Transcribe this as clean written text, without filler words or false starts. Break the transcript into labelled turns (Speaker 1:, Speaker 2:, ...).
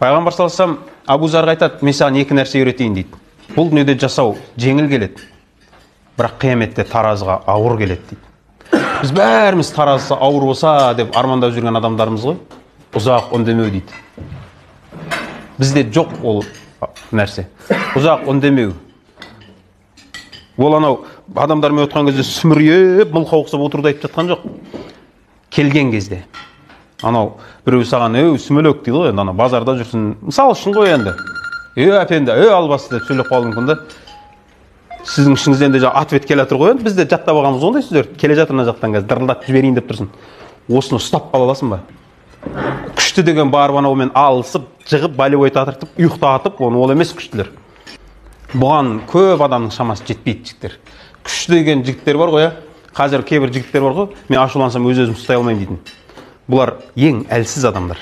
Speaker 1: Пайғамбар саллаллаху алейхи вассалам Абу Зарға айтады, мен саған екі нәрсе үйретейін дейді. Бұл дүниеде жасау жеңіл келеді, бірақ қияметте таразыға ауыр келеді дейді. Біз бәріміз таразысы ауыр болса деп армандап жүрген адамдарымыз ғой. Ұзақ үндемеу дейді. Бізде жоқ ол нәрсе. Ұзақ үндемеу. Ол анау адамдармен өткен кезде сүмірейіп, мылқау қысып отыруды айтып жатқан жоқ. Келген кезде. Анау біреу саған сүмелек дейді ғой, енді ана базарда жүрсін. Мысалы үшін ғой енді. Әпенді, албасы деп сөйлеп қалуы мүмкін да. Сіздің ішіңізден де ответ келе жатыр ғой. Біз де жаттап алғанбыз ондай сөздер. Келе жатыр мына жақтан қазір дырылдатып жіберейін деп тұрсын. Осыны ұстап қала аласың ба? Күшті деген барып анаумен алысып, жығып, болевой татыртып, ұйықтатып, ол емес күштілер. Бұған көп адамның шамасы жетпейді жігіттер. Күшті деген жігіттер бар ғой, қазір кейбір жігіттер бар ғой, мен ашулансам өз-өзім ұстай алмаймын дейтін. Бұлар ең әлсіз адамдар.